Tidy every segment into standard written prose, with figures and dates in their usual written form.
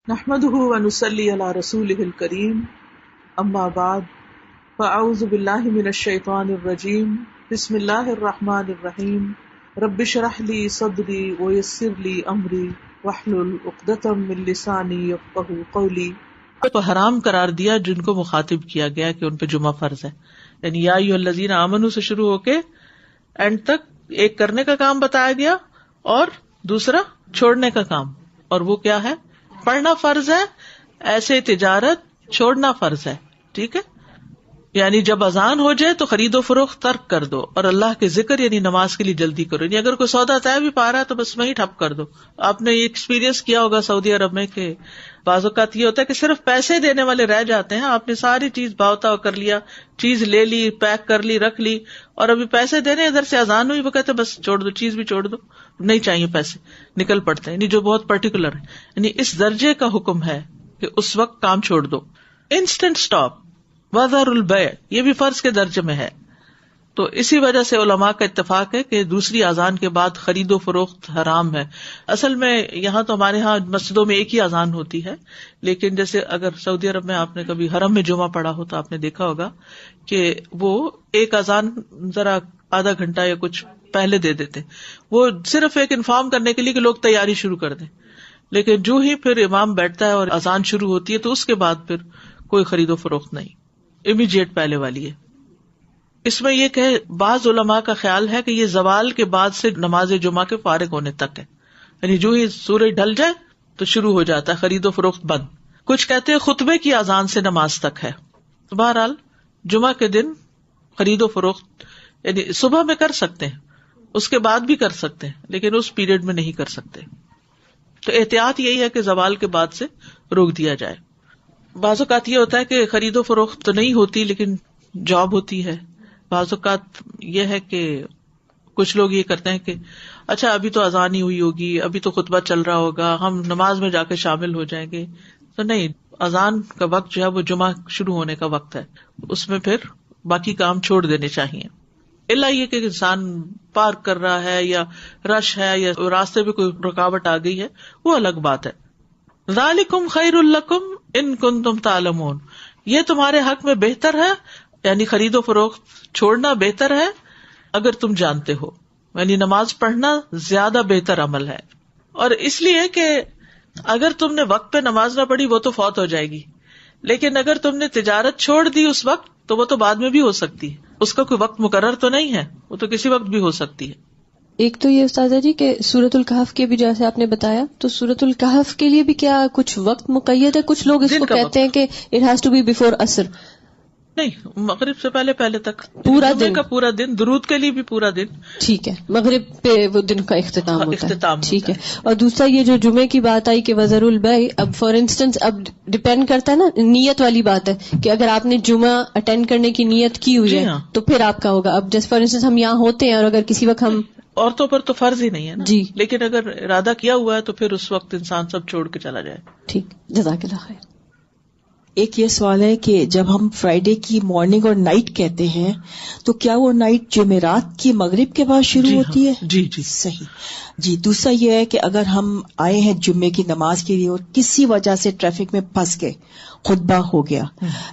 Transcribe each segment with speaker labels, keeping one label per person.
Speaker 1: نحمده ونصلي على رسوله الكريم اما بعد فاعوذ بالله من الشيطان الرجيم بسم الله الرحمن الرحيم رب اشرح لي صدري ويسر لي امري واحلل عقدة من لساني يفقهوا قولي.
Speaker 2: تو حرام قرار دیا جن کو مخاطب کیا گیا کہ ان پہ جمعہ فرض ہے، یعنی یا ایھا الذین آمنوا سے شروع ہو کے اینڈ تک ایک کرنے کا کام بتایا گیا اور دوسرا چھوڑنے کا کام. اور وہ کیا ہے؟ پڑھنا فرض ہے، ایسے تجارت چھوڑنا فرض ہے. ٹھیک ہے، یعنی جب اذان ہو جائے تو خرید و فروخت ترک کر دو اور اللہ کے ذکر یعنی نماز کے لیے جلدی کرو. یعنی اگر کوئی سودا طے بھی پا رہا ہے تو بس وہیں ٹھپ کر دو. آپ نے یہ ایکسپیرینس کیا ہوگا سعودی عرب میں کہ بعض اوقات یہ ہوتا ہے کہ صرف پیسے دینے والے رہ جاتے ہیں. آپ نے ساری چیز بھاؤ تاؤ کر لیا، چیز لے لی، پیک کر لی، رکھ لی، اور ابھی پیسے دینے ادھر سے اذان ہوئی، وہ کہتے بس چھوڑ دو، چیز بھی چھوڑ دو، نہیں چاہیے پیسے، نکل پڑتے ہیں. یعنی جو بہت پرٹیکولر ہے، یعنی اس درجے کا حکم ہے کہ اس وقت کام چھوڑ دو. انسٹنٹ اسٹاپ، وذر البیع، یہ بھی فرض کے درجے میں ہے. تو اسی وجہ سے علماء کا اتفاق ہے کہ دوسری اذان کے بعد خرید و فروخت حرام ہے. اصل میں یہاں تو ہمارے ہاں مسجدوں میں ایک ہی اذان ہوتی ہے، لیکن جیسے اگر سعودی عرب میں آپ نے کبھی حرم میں جمعہ پڑھا ہو تو آپ نے دیکھا ہوگا کہ وہ ایک اذان ذرا آدھا گھنٹہ یا کچھ پہلے دے دیتے، وہ صرف ایک انفارم کرنے کے لیے کہ لوگ تیاری شروع کر دیں. لیکن جو ہی پھر امام بیٹھتا ہے اور اذان شروع ہوتی ہے تو اس کے بعد پھر کوئی خرید و فروخت نہیں، امیڈیٹ پہلے والی ہے. اس میں یہ کہ بعض علماء کا خیال ہے کہ یہ زوال کے بعد سے نماز جمعہ کے فارغ ہونے تک ہے، یعنی جو ہی سورج ڈھل جائے تو شروع ہو جاتا ہے خرید و فروخت بند. کچھ کہتے ہیں خطبے کی اذان سے نماز تک ہے. تو بہرحال جمعہ کے دن خرید و فروخت یعنی صبح میں کر سکتے ہیں، اس کے بعد بھی کر سکتے ہیں، لیکن اس پیریڈ میں نہیں کر سکتے. تو احتیاط یہی ہے کہ زوال کے بعد سے روک دیا جائے. بعض اوقات یہ ہوتا ہے کہ خرید و فروخت تو نہیں ہوتی لیکن جاب ہوتی ہے. بعض اوقات یہ ہے کہ کچھ لوگ یہ کرتے ہیں کہ اچھا ابھی تو اذان ہی ہوئی ہوگی، ابھی تو خطبہ چل رہا ہوگا، ہم نماز میں جا کے شامل ہو جائیں گے. تو نہیں، اذان کا وقت جو ہے وہ جمعہ شروع ہونے کا وقت ہے، اس میں پھر باقی کام چھوڑ دینے چاہیے. الا یہ کہ انسان پارک کر رہا ہے یا رش ہے یا راستے میں کوئی رکاوٹ آ گئی ہے، وہ الگ بات ہے. ذالکم خیر لکم ان کنتم تعلمون، یہ تمہارے حق میں بہتر ہے، یعنی خرید و فروخت چھوڑنا بہتر ہے اگر تم جانتے ہو. یعنی نماز پڑھنا زیادہ بہتر عمل ہے. اور اس لیے کہ اگر تم نے وقت پہ نماز نہ پڑھی وہ تو فوت ہو جائے گی، لیکن اگر تم نے تجارت چھوڑ دی اس وقت تو وہ تو بعد میں بھی ہو سکتی ہے، اس کا کوئی وقت مقرر تو نہیں ہے، وہ تو کسی وقت بھی ہو سکتی ہے.
Speaker 3: ایک تو یہ استاذہ جی کہ سورۃ الکہف کے بھی جیسے آپ نے بتایا، تو سورۃ الکہف کے لیے بھی کیا کچھ وقت مقید ہے؟ کچھ لوگ اس کو کہتے ہیں کہ it has to be before عصر.
Speaker 2: نہیں، مغرب سے پہلے تک
Speaker 3: پورا دن
Speaker 2: کا پورا دن، درود کے لیے بھی پورا دن.
Speaker 3: ٹھیک ہے، مغرب پہ وہ دن کا اختتام ہوتا ہے. ٹھیک ہے. اور دوسرا یہ جو جمعے کی بات آئی کہ وذر البیع، اب فار انسٹنس اب ڈپینڈ کرتا ہے نا، نیت والی بات ہے کہ اگر آپ نے جمعہ اٹینڈ کرنے کی نیت کی ہوئی ہے تو پھر آپ کا ہوگا. اب جیسے فار انسٹنس ہم یہاں ہوتے ہیں اور اگر کسی وقت ہم
Speaker 2: عورتوں پر تو فرض ہی نہیں ہے نا
Speaker 3: جی،
Speaker 2: لیکن اگر ارادہ کیا ہوا ہے تو پھر اس وقت انسان سب چھوڑ کے چلا جائے.
Speaker 3: ٹھیک، جزاک اللہ خیر.
Speaker 4: ایک یہ سوال ہے کہ جب ہم فرائیڈے کی مارننگ اور نائٹ کہتے ہیں تو کیا وہ نائٹ جمعرات کی مغرب کے بعد شروع ہوتی ہے؟
Speaker 2: جی
Speaker 4: صحیح. جی، دوسرا یہ ہے کہ اگر ہم آئے ہیں جمعے کی نماز کے لیے اور کسی وجہ سے ٹریفک میں پھنس گئے، خطبہ ہو گیا،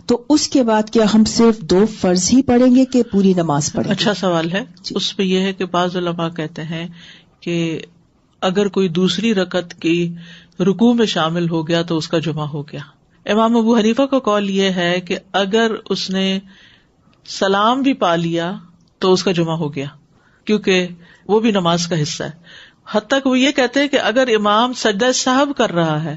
Speaker 4: تو اس کے بعد کیا ہم صرف 2 فرض ہی پڑھیں گے کہ پوری نماز پڑھیں گے؟
Speaker 2: اچھا سوال ہے. اس پہ یہ ہے کہ بعض علماء کہتے ہیں کہ اگر کوئی دوسری رکعت کی رکوع میں شامل ہو گیا تو اس کا جمعہ ہو گیا. امام ابو حنیفہ کا قول یہ ہے کہ اگر اس نے سلام بھی پا لیا تو اس کا جمعہ ہو گیا، کیونکہ وہ بھی نماز کا حصہ ہے. حتیٰ کہ وہ یہ کہتے ہیں کہ اگر امام سجدہ سہو کر رہا ہے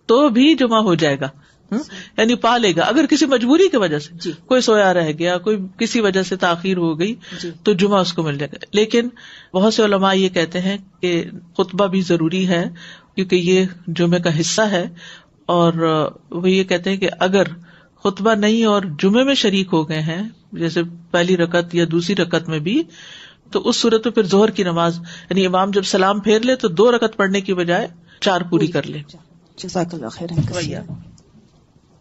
Speaker 2: تو بھی جمعہ ہو جائے گا، یعنی پا لے گا. اگر کسی مجبوری کی وجہ سے کوئی سویا رہ گیا، کوئی کسی وجہ سے تاخیر ہو گئی تو جمعہ اس کو مل جائے گا. لیکن بہت سے علماء یہ کہتے ہیں کہ خطبہ بھی ضروری ہے کیونکہ یہ جمعے کا حصہ ہے. اور وہ یہ کہتے ہیں کہ اگر خطبہ نہیں اور جمعے میں شریک ہو گئے ہیں، جیسے پہلی رکعت یا دوسری رکعت میں بھی، تو اس صورت میں پھر ظہر کی نماز یعنی امام جب سلام پھیر لے تو 2 رکعت پڑھنے کی بجائے 4 پوری کر لے.
Speaker 4: جزاک اللہ خیر.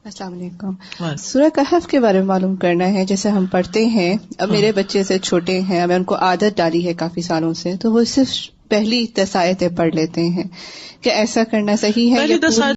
Speaker 5: السلام علیکم. سورہ کہف کے بارے میں معلوم کرنا ہے. جیسے ہم پڑھتے ہیں، اب میرے بچے سے چھوٹے ہیں، اب میں ان کو عادت ڈالی ہے کافی سالوں سے، تو وہ صرف پہلی 10 آیتیں پڑھ لیتے ہیں. کہ ایسا کرنا صحیح ہے؟